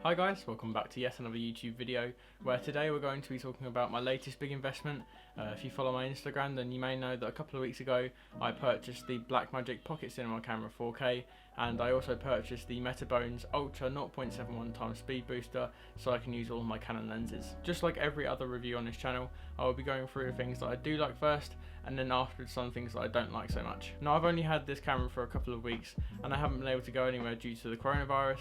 Hi guys, welcome back to yet another YouTube video where today we're going to be talking about my latest big investment. If you follow my Instagram, then you may know that a couple of weeks ago I purchased the Blackmagic Pocket Cinema Camera 4K, and I also purchased the Metabones Ultra 0.71x speed booster so I can use all of my Canon lenses. Just like every other review on this channel, I will be going through the things that I do like first, and then afterwards some things that I don't like so much. Now, I've only had this camera for a couple of weeks and I haven't been able to go anywhere due to the coronavirus,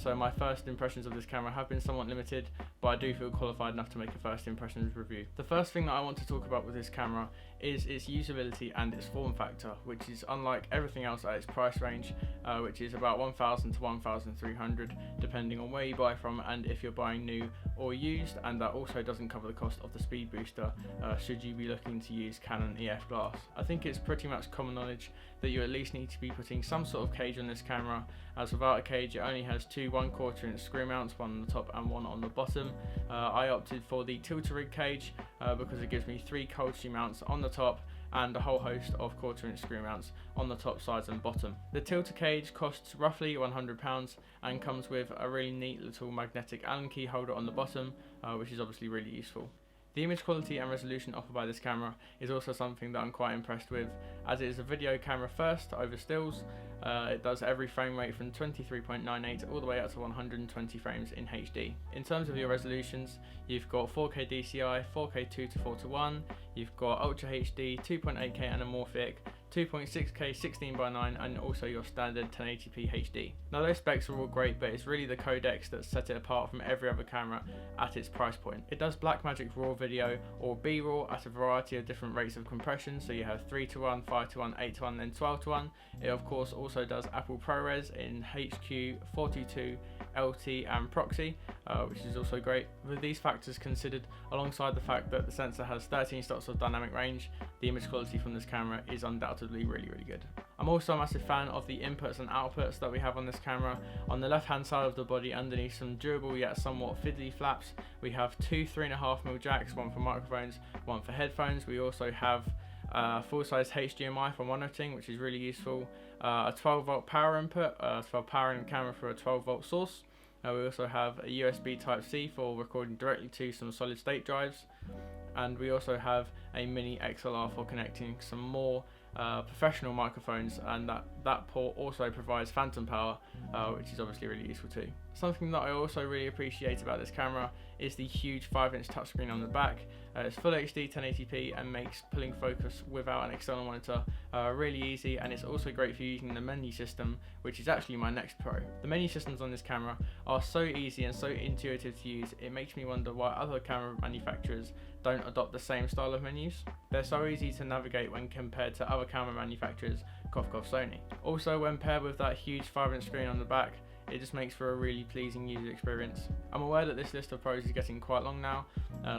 so my first impressions of this camera have been somewhat limited, but I do feel qualified enough to make a first impressions review. The first thing that I want to talk about with this camera is its usability and its form factor, which is unlike everything else at its price range, which is about 1,000 to 1,300 depending on where you buy from and if you're buying new or used, and that also doesn't cover the cost of the speed booster should you be looking to use Canon EF glass. I think it's pretty much common knowledge that you at least need to be putting some sort of cage on this camera, as without a cage it only has two 1/4 inch screw mounts, one on the top and one on the bottom. I opted for the tilt-a-rig cage because it gives me three cold shoe mounts on the top and a whole host of 1/4 inch screw mounts on the top, sides and bottom. The tilter cage costs roughly £100 and comes with a really neat little magnetic Allen key holder on the bottom, which is obviously really useful. The image quality and resolution offered by this camera is also something that I'm quite impressed with, as it is a video camera first over stills. It does every frame rate from 23.98 all the way up to 120 frames in HD. In terms of your resolutions, you've got 4K DCI, 4K 2:4:1, you've got Ultra HD, 2.8K anamorphic, 2.6K 16:9, and also your standard 1080p HD. Now, those specs are all great, but it's really the codecs that set it apart from every other camera at its price point. It does Blackmagic RAW video or B-RAW at a variety of different rates of compression, so you have 3:1, 5:1, 8:1, then 12:1. It of course also does Apple ProRes in HQ, 422, LT and Proxy, which is also great. With these factors considered, alongside the fact that the sensor has 13 stops of dynamic range, the image quality from this camera is undoubtedly really good. I'm also a massive fan of the inputs and outputs that we have on this camera. On the left hand side of the body, underneath some durable yet somewhat fiddly flaps, we have two 3.5mm jacks, one for microphones, one for headphones. We also have full-size HDMI for monitoring, which is really useful, a 12-volt power input for powering the camera for a 12-volt source. We also have a USB Type-C for recording directly to some solid-state drives, and we also have a mini XLR for connecting some more professional microphones, and that port also provides phantom power, which is obviously really useful too. Something that I also really appreciate about this camera is the huge 5-inch touchscreen on the back. It's full HD 1080p and makes pulling focus without an external monitor really easy, and it's also great for using the menu system, which is actually my next pro. The menu systems on this camera are so easy and so intuitive to use, it makes me wonder why other camera manufacturers don't adopt the same style of menus. They're so easy to navigate when compared to other camera manufacturers, cough cough Sony. Also, when paired with that huge 5-inch screen on the back, it just makes for a really pleasing user experience. I'm aware that this list of pros is getting quite long now,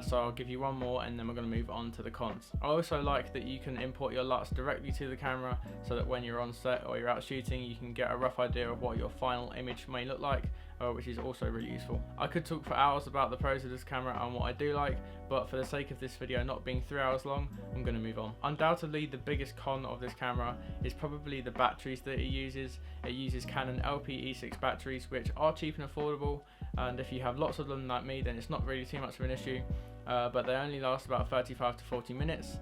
so I'll give you one more and then we're going to move on to the cons. I also like that you can import your LUTs directly to the camera, so that when you're on set or you're out shooting, you can get a rough idea of what your final image may look like, which is also really useful. I could talk for hours about the pros of this camera and what I do like, but for the sake of this video not being 3 hours long, I'm going to move on. Undoubtedly, the biggest con of this camera is probably the batteries that it uses. It uses Canon LPE6 batteries, which are cheap and affordable, and if you have lots of them like me, then it's not really too much of an issue, but they only last about 35 to 40 minutes.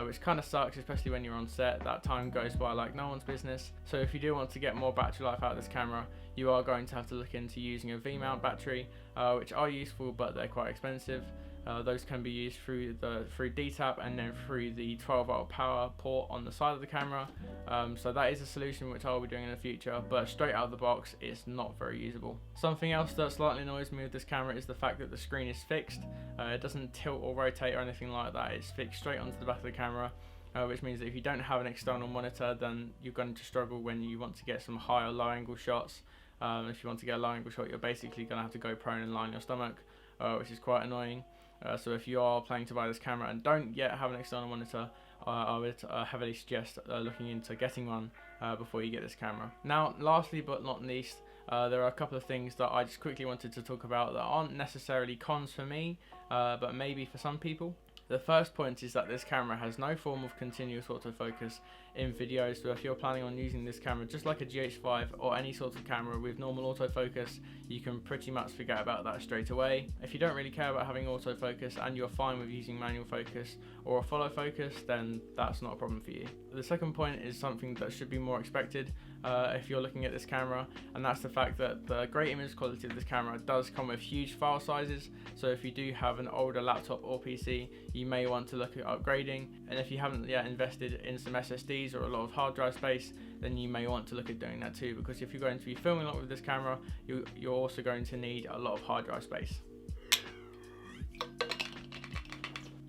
Which kind of sucks, especially when you're on set. That time goes by like no one's business. So if you do want to get more battery life out of this camera, you are going to have to look into using a V-mount battery, which are useful but they're quite expensive. Those can be used through DTAP and then through the 12-volt power port on the side of the camera. So that is a solution which I'll be doing in the future, but straight out of the box it's not very usable. Something else that slightly annoys me with this camera is the fact that the screen is fixed. It doesn't tilt or rotate or anything like that. It's fixed straight onto the back of the camera, which means that if you don't have an external monitor, then you're going to struggle when you want to get some high or low angle shots. If you want to get a low angle shot, you're basically going to have to go prone and lie on your stomach, which is quite annoying. So if you are planning to buy this camera and don't yet have an external monitor, I would heavily suggest looking into getting one before you get this camera. Now, lastly but not least, there are a couple of things that I just quickly wanted to talk about that aren't necessarily cons for me, but maybe for some people. The first point is that this camera has no form of continuous autofocus in videos, so if you're planning on using this camera just like a GH5 or any sort of camera with normal autofocus, you can pretty much forget about that straight away. If you don't really care about having autofocus and you're fine with using manual focus or a follow focus, then that's not a problem for you. The second point is something that should be more expected if you're looking at this camera, and that's the fact that the great image quality of this camera does come with huge file sizes. So if you do have an older laptop or PC, you may want to look at upgrading, and if you haven't yet invested in some SSDs or a lot of hard drive space, then you may want to look at doing that too, because if you're going to be filming a lot with this camera, you're also going to need a lot of hard drive space.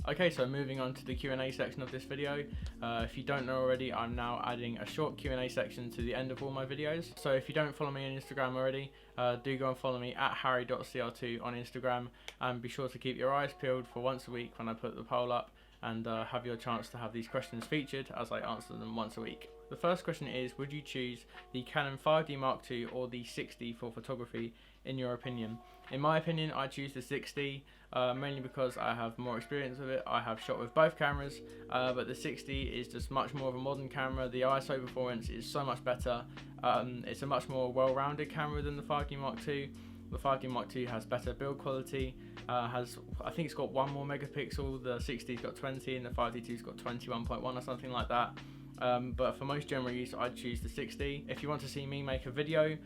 Okay, so moving on to the Q&A section of this video. If you don't know already, I'm now adding a short Q&A section to the end of all my videos. So if you don't follow me on Instagram already, do go and follow me at harry.cr2 on Instagram, and be sure to keep your eyes peeled for once a week when I put the poll up, and have your chance to have these questions featured as I answer them once a week. The first question is, would you choose the Canon 5D Mark II or the 6D for photography in your opinion? In my opinion, I choose the 6D, mainly because I have more experience with it. I have shot with both cameras, but the 6D is just much more of a modern camera. The ISO performance is so much better. It's a much more well-rounded camera than the 5D Mark II. The 5D Mark II has better build quality, I think it's got 1 more megapixel, the 6D's got 20 and the 5D2's got 21.1 or something like that. But for most general use, I'd choose the 6D. If you want to see me make a video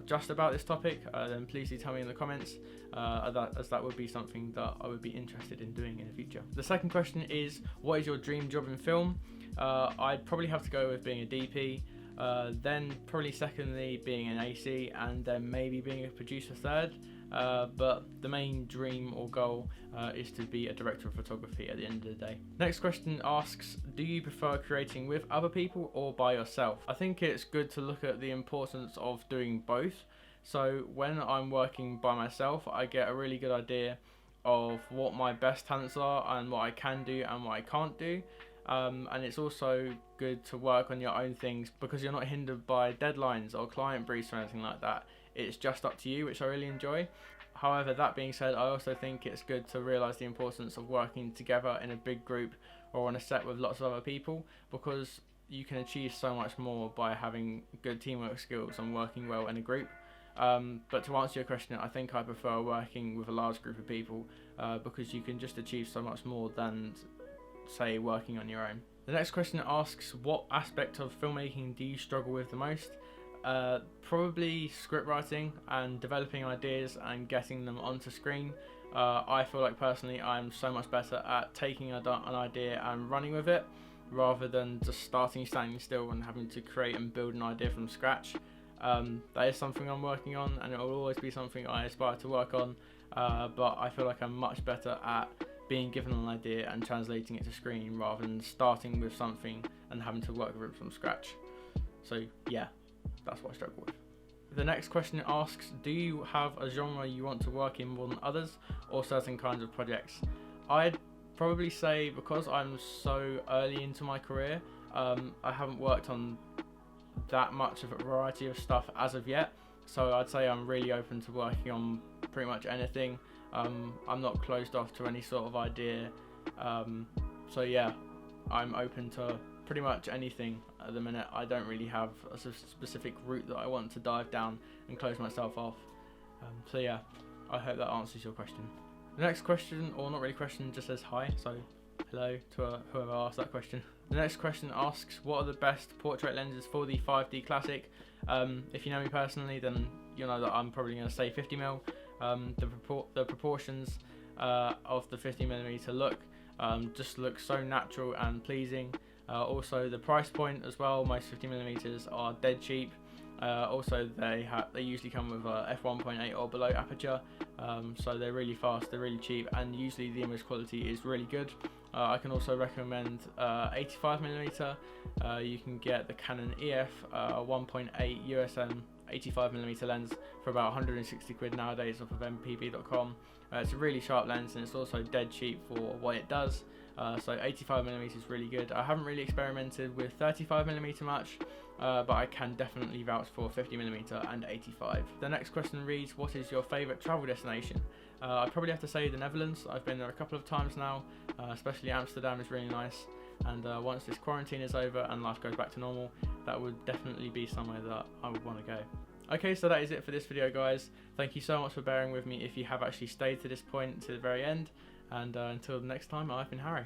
just about this topic, then please do tell me in the comments, as that would be something that I would be interested in doing in the future. The second question is, what is your dream job in film? I'd probably have to go with being a DP, then probably secondly being an AC, and then maybe being a producer third. But the main dream or goal is to be a director of photography at the end of the day. Next question asks, do you prefer creating with other people or by yourself? I think it's good to look at the importance of doing both. So when I'm working by myself, I get a really good idea of what my best talents are and what I can do and what I can't do. And it's also good to work on your own things because you're not hindered by deadlines or client briefs or anything like that. It's just up to you, which I really enjoy. However, that being said, I also think it's good to realise the importance of working together in a big group or on a set with lots of other people, because you can achieve so much more by having good teamwork skills and working well in a group. But to answer your question, I think I prefer working with a large group of people because you can just achieve so much more than, say, working on your own. The next question asks, what aspect of filmmaking do you struggle with the most? Probably script writing and developing ideas and getting them onto screen. I feel like personally I'm so much better at taking an idea and running with it rather than just standing still and having to create and build an idea from scratch. That is something I'm working on, and it will always be something I aspire to work on, but I feel like I'm much better at being given an idea and translating it to screen rather than starting with something and having to work with it from scratch. So yeah, that's what I struggle with. The next question asks, do you have a genre you want to work in more than others, or certain kinds of projects? I'd probably say, because I'm so early into my career, I haven't worked on that much of a variety of stuff as of yet, so I'd say I'm really open to working on pretty much anything. I'm not closed off to any sort of idea, so yeah, I'm open to pretty much anything at the minute. I don't really have a specific route that I want to dive down and close myself off. So yeah, I hope that answers your question. The next question, or not really question, just says hi, so hello to whoever asked that question. The next question asks, what are the best portrait lenses for the 5D Classic? If you know me personally, then you know that I'm probably going to say 50mm. The proportions of the 50mm look just look so natural and pleasing. Also the price point as well, most 50mm are dead cheap. Also they usually come with a f1.8 or below aperture, so they're really fast, they're really cheap, and usually the image quality is really good. I can also recommend 85mm. You can get the Canon EF 1.8 USM 85mm lens for about 160 quid nowadays off of mpb.com. It's a really sharp lens, and it's also dead cheap for what it does. So 85mm is really good. I haven't really experimented with 35mm much, but I can definitely vouch for 50mm and 85. The next question reads, what is your favourite travel destination? I'd probably have to say the Netherlands. I've been there a couple of times now, especially Amsterdam is really nice, and once this quarantine is over and life goes back to normal, that would definitely be somewhere that I would want to go. Okay, so that is it for this video, guys. Thank you so much for bearing with me if you have actually stayed to this point, to the very end, and until the next time, I've been Harry.